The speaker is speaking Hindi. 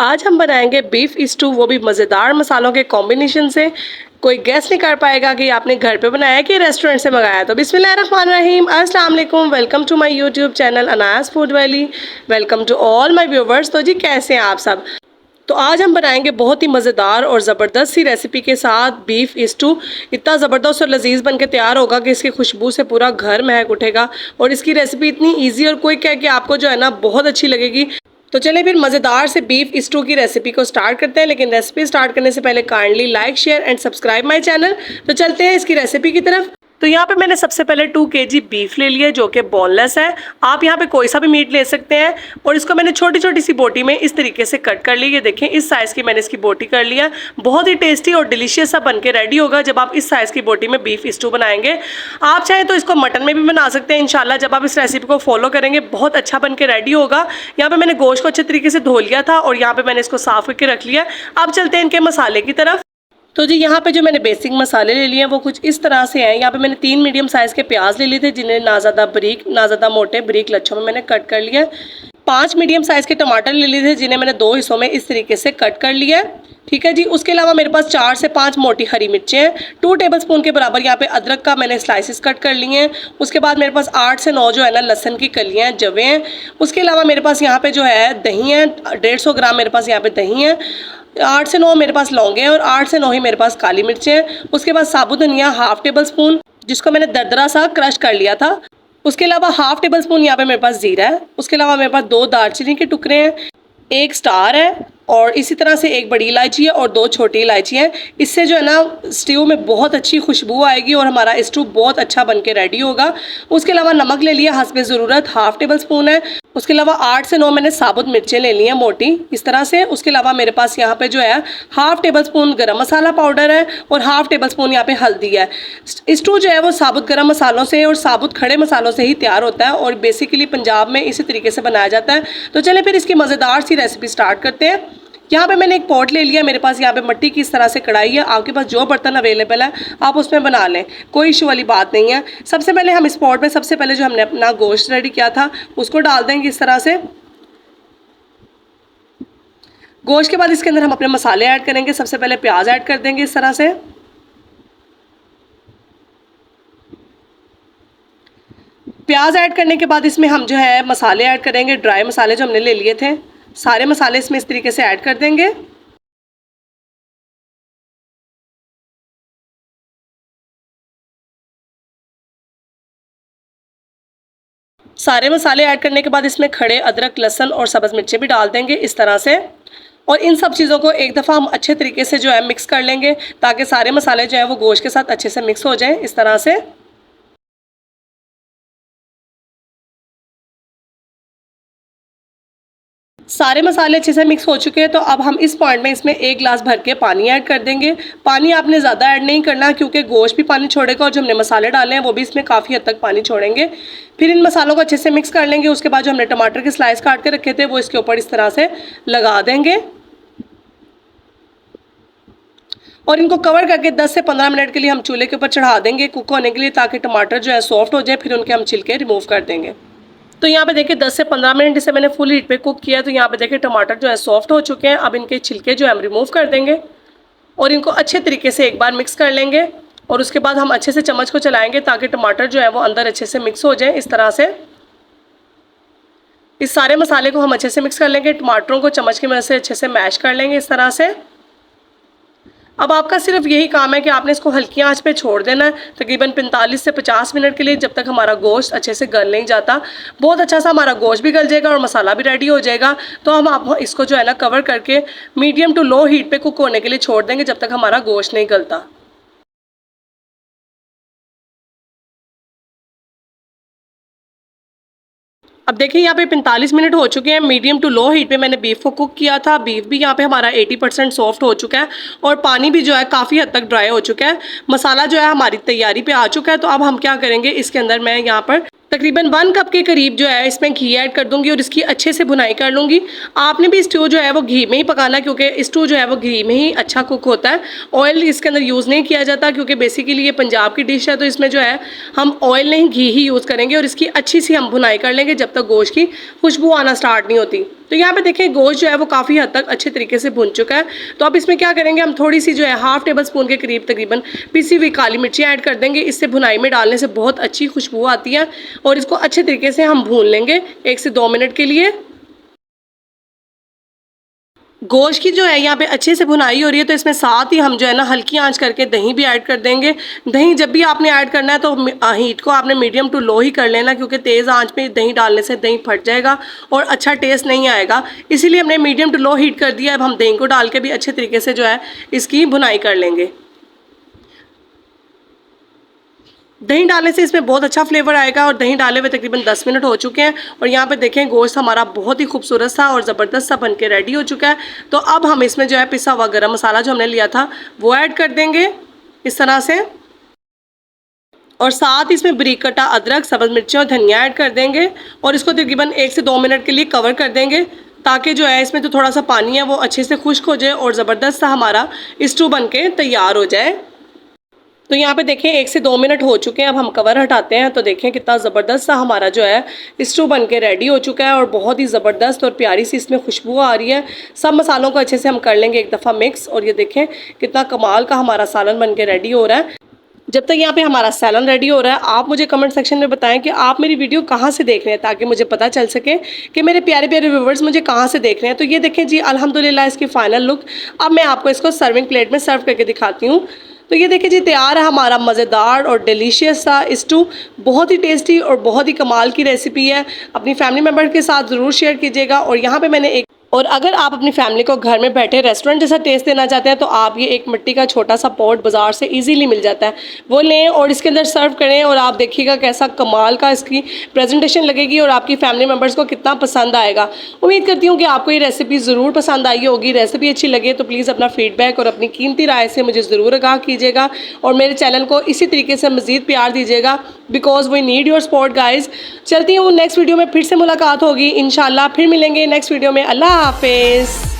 आज हम बनाएंगे बीफ स्टू, वो भी मज़ेदार मसालों के कॉम्बिनेशन से। कोई गेस नहीं कर पाएगा कि आपने घर पे बनाया है कि रेस्टोरेंट से मंगाया। तो बिस्मिल्लाहिर्रहमानिर्रहीम, अस्सलाम वालेकुम, welcome to my YouTube channel Anas food valley. Welcome to all my viewers. तो जी कैसे हैं आप सब। तो आज हम बनाएंगे बहुत ही मज़ेदार और ज़बरदस्त सी रेसिपी के साथ बीफ स्टू। इतना ज़बरदस्त और लजीज बन के तैयार होगा कि इसकी खुशबू से पूरा घर महक उठेगा। और इसकी रेसिपी इतनी ईजी और क्विक है कि आपको जो है ना बहुत अच्छी लगेगी। तो चलिए फिर मज़ेदार से बीफ स्टू की रेसिपी को स्टार्ट करते हैं। लेकिन रेसिपी स्टार्ट करने से पहले kindly like, share and subscribe my channel. तो चलते हैं इसकी रेसिपी की तरफ। तो यहाँ पे मैंने सबसे पहले 2 kg बीफ ले लिया जो कि बोनलेस है। आप यहाँ पे कोई सा भी मीट ले सकते हैं। और इसको मैंने छोटी छोटी सी बोटी में इस तरीके से कट कर ली। ये देखें, इस साइज़ की मैंने इसकी बोटी कर लिया। बहुत ही टेस्टी और डिलीशियस सा बन के रेडी होगा जब आप इस साइज़ की बोटी में बीफ स्टू बनाएंगे। आप चाहें तो इसको मटन में भी बना सकते हैं इंशाल्लाह। जब आप इस रेसिपी को फॉलो करेंगे बहुत अच्छा बन के रेडी होगा। यहाँ पे मैंने गोश्त को अच्छे तरीके से धो लिया था और यहाँ पे मैंने इसको साफ़ करके रख लिया। अब चलते हैं इनके मसाले की तरफ। तो जी यहाँ पे जो मैंने बेसिक मसाले ले लिए हैं वो कुछ इस तरह से हैं। यहाँ पे मैंने 3 मीडियम साइज़ के प्याज ले लिए थे, जिन्हें ना ज़्यादा बारीक ना ज़्यादा मोटे, बारीक लच्छों में मैंने कट कर लिया। 5 मीडियम साइज़ के टमाटर ले लिए थे, जिन्हें मैंने 2 हिस्सों में इस तरीके से कट कर लिया है। ठीक है जी। उसके अलावा मेरे पास 4 से 5 मोटी हरी मिर्चें हैं। 2 टेबलस्पून के बराबर यहाँ पे अदरक का मैंने स्लाइसिस कट कर लिए हैं। उसके बाद मेरे पास 8 से 9 जो है ना लहसुन की कलियाँ जवे हैं। उसके अलावा मेरे पास यहाँ पे जो है दही है, 150 ग्राम मेरे पास यहाँ पे दही है। 8 से 9 मेरे पास लौंगे हैं और 8 से 9 ही मेरे पास काली मिर्चें हैं। उसके बाद साबुत धनिया 1/2 टेबलस्पून, जिसको मैंने दरदरा सा क्रश कर लिया था। उसके अलावा 1/2 टेबलस्पून यहाँ पे मेरे पास जीरा है। उसके अलावा मेरे पास 2 दालचीनी के टुकड़े हैं, 1 स्टार है और इसी तरह से 1 बड़ी इलायची है और 2 छोटी इलायची हैं। इससे जो है ना स्ट्यू में बहुत अच्छी खुशबू आएगी और हमारा स्ट्यू बहुत अच्छा बन के रेडी होगा। उसके अलावा नमक ले लिया हस्बे ज़रूरत, 1/2 टेबलस्पून है। उसके अलावा 8 से 9 मैंने साबुत मिर्चें ले ली हैं मोटी इस तरह से। उसके अलावा मेरे पास यहाँ पे जो है 1/2 टेबलस्पून गरम मसाला पाउडर है और 1/2 टेबलस्पून यहाँ पे हल्दी है। स्टू जो है वो साबुत गरम मसालों से और साबुत खड़े मसालों से ही तैयार होता है और बेसिकली पंजाब में इसी तरीके से बनाया जाता है। तो चलिए फिर इसकी मज़ेदार सी रेसिपी स्टार्ट करते हैं। यहाँ पे मैंने एक पॉट ले लिया। मेरे पास यहाँ पे मिट्टी की इस तरह से कढ़ाई है। आपके पास जो बर्तन अवेलेबल है आप उसमें बना लें, कोई इशू वाली बात नहीं है। सबसे पहले हम इस पॉट में सबसे पहले जो हमने अपना गोश्त रेडी किया था उसको डाल देंगे इस तरह से। गोश्त के बाद इसके अंदर हम अपने मसाले ऐड करेंगे। सबसे पहले प्याज ऐड कर देंगे इस तरह से। प्याज ऐड करने के बाद इसमें हम जो है मसाले ऐड करेंगे, ड्राई मसाले जो हमने ले लिए थे। सारे मसाले इसमें इस तरीके से ऐड कर देंगे। सारे मसाले ऐड करने के बाद इसमें खड़े अदरक, लहसुन और सब्ज़ मिर्चें भी डाल देंगे इस तरह से। और इन सब चीज़ों को एक दफ़ा हम अच्छे तरीके से जो है मिक्स कर लेंगे ताकि सारे मसाले जो है वो गोश्त के साथ अच्छे से मिक्स हो जाएं इस तरह से। सारे मसाले अच्छे से मिक्स हो चुके हैं। तो अब हम इस पॉइंट में इसमें 1 गिलास भर के पानी ऐड कर देंगे। पानी आपने ज़्यादा ऐड नहीं करना क्योंकि गोश्त भी पानी छोड़ेगा और जो हमने मसाले डाले हैं वो भी इसमें काफ़ी हद तक पानी छोड़ेंगे। फिर इन मसालों को अच्छे से मिक्स कर लेंगे। उसके बाद जो हमने टमाटर के स्लाइस काट के रखे थे वो इसके ऊपर इस तरह से लगा देंगे और इनको कवर करके 10 से 15 मिनट के लिए हम चूल्हे के ऊपर चढ़ा देंगे कुक होने के लिए, ताकि टमाटर जो है सॉफ्ट हो जाए। फिर उनके हम छिलके रिमूव कर देंगे। तो यहाँ पे देखिए 10 से 15 मिनट इसे मैंने फुल हीट पे कुक किया। तो यहाँ पे देखिए टमाटर जो है सॉफ्ट हो चुके हैं। अब इनके छिलके जो है हम रिमूव कर देंगे और इनको अच्छे तरीके से एक बार मिक्स कर लेंगे। और उसके बाद हम अच्छे से चम्मच को चलाएंगे ताकि टमाटर जो है वो अंदर अच्छे से मिक्स हो जाए इस तरह से। इस सारे मसाले को हम अच्छे से मिक्स कर लेंगे। टमाटरों को चम्मच की मदद से अच्छे से मैश कर लेंगे इस तरह से। अब आपका सिर्फ यही काम है कि आपने इसको हल्की आंच पे छोड़ देना है तकरीबन 45 से 50 मिनट के लिए, जब तक हमारा गोश्त अच्छे से गल नहीं जाता। बहुत अच्छा सा हमारा गोश्त भी गल जाएगा और मसाला भी रेडी हो जाएगा। तो हम आप इसको जो है ना कवर करके मीडियम टू लो हीट पे कुक होने के लिए छोड़ देंगे जब तक हमारा गोश्त नहीं गलता। अब देखिए यहाँ पे 45 मिनट हो चुके हैं। मीडियम टू लो हीट पे मैंने बीफ को कुक किया था। बीफ भी यहाँ पे हमारा 80% सॉफ्ट हो चुका है और पानी भी जो है काफ़ी हद तक ड्राई हो चुका है। मसाला जो है हमारी तैयारी पे आ चुका है। तो अब हम क्या करेंगे, इसके अंदर मैं यहाँ पर तकरीबन 1 कप के करीब जो है इसमें घी ऐड कर दूंगी और इसकी अच्छे से भुनाई कर लूँगी। आपने भी स्टू जो है वो घी में ही पकाना क्योंकि स्टू जो है वो घी में ही अच्छा कुक होता है। ऑयल इसके अंदर यूज़ नहीं किया जाता क्योंकि बेसिकली ये पंजाब की डिश है। तो इसमें जो है हम ऑयल नहीं घी ही यूज़ करेंगे और इसकी अच्छी सी हम भुनाई कर लेंगे जब तक गोश्त की खुशबू आना स्टार्ट नहीं होती। तो यहाँ पे देखें गोश्त जो है वो काफ़ी हद तक अच्छे तरीके से भुन चुका है। तो अब इसमें क्या करेंगे, हम थोड़ी सी जो है हाफ टेबल स्पून के करीब तकरीबन पिसी हुई काली मिर्ची ऐड कर देंगे। इससे भुनाई में डालने से बहुत अच्छी खुशबू आती है और इसको अच्छे तरीके से हम भून लेंगे 1 से 2 मिनट के लिए। गोश्त की जो है यहाँ पे अच्छे से भुनाई हो रही है, तो इसमें साथ ही हम जो है ना हल्की आंच करके दही भी ऐड कर देंगे। दही जब भी आपने ऐड करना है तो हीट को आपने मीडियम टू लो ही कर लेना, क्योंकि तेज़ आंच पे दही डालने से दही फट जाएगा और अच्छा टेस्ट नहीं आएगा। इसीलिए हमने मीडियम टू लो हीट कर दिया। अब हम दही को डाल के भी अच्छे तरीके से जो है इसकी भुनाई कर लेंगे। दही डालने से इसमें बहुत अच्छा फ्लेवर आएगा और दही डाले हुए तकरीबन 10 मिनट हो चुके हैं और यहाँ पे देखें गोश्त हमारा बहुत ही खूबसूरत सा और ज़बरदस्त सा बन के रेडी हो चुका है। तो अब हम इसमें जो है पिसा हुआ गरम मसाला जो हमने लिया था वो ऐड कर देंगे इस तरह से, और साथ इसमें बारीक कटा अदरक, सब्ज़ मिर्चें और धनिया ऐड कर देंगे और इसको तकरीबन 1 से 2 मिनट के लिए कवर कर देंगे, ताकि जो है इसमें जो थोड़ा सा पानी है वो अच्छे से खुश्क हो जाए और ज़बरदस्त सा हमारा स्टू बन के तैयार हो जाए। तो यहाँ पे देखें 1 से 2 मिनट हो चुके हैं। अब हम कवर हटाते हैं तो देखें कितना ज़बरदस्त सा हमारा जो है स्टू बन के रेडी हो चुका है और बहुत ही ज़बरदस्त और प्यारी सी इसमें खुशबू आ रही है। सब मसालों को अच्छे से हम कर लेंगे एक दफ़ा मिक्स, और ये देखें कितना कमाल का हमारा सालन बन के रेडी हो रहा है। जब तक यहाँ पे हमारा सैलन रेडी हो रहा है, आप मुझे कमेंट सेक्शन में बताएं कि आप मेरी वीडियो कहाँ से देख रहे हैं, ताकि मुझे पता चल सके कि मेरे प्यारे प्यारे व्यूवर्स मुझे कहाँ से देख रहे हैं। तो ये देखें जी अल्हम्दुलिल्लाह इसकी फाइनल लुक। अब मैं आपको इसको सर्विंग प्लेट में सर्व करके दिखाती हूँ। तो ये देखिए जी तैयार है हमारा मज़ेदार और डिलीशियस सा स्टू। बहुत ही टेस्टी और बहुत ही कमाल की रेसिपी है। अपनी फैमिली मेम्बर के साथ ज़रूर शेयर कीजिएगा। और यहाँ पे मैंने और अगर आप अपनी फैमिली को घर में बैठे रेस्टोरेंट जैसा टेस्ट देना चाहते हैं तो आप ये एक मिट्टी का छोटा सा पॉट बाज़ार से इजीली मिल जाता है, वो लें और इसके अंदर सर्व करें और आप देखिएगा कैसा कमाल का इसकी प्रेजेंटेशन लगेगी और आपकी फैमिली मेम्बर्स को कितना पसंद आएगा। उम्मीद करती हूँ कि आपको ये रेसिपी ज़रूर पसंद आई होगी। रेसिपी अच्छी लगे तो प्लीज़ अपना फीडबैक और अपनी कीमती राय से मुझे ज़रूर आगाह कीजिएगा और मेरे चैनल को इसी तरीके से मज़ीद प्यार दीजिएगा, because we need your support guys. चलती हूँ नेक्स्ट वीडियो में फिर से मुलाकात होगी इंशाल्लाह। फिर मिलेंगे नेक्स्ट वीडियो में। अल्लाह हाफिज़।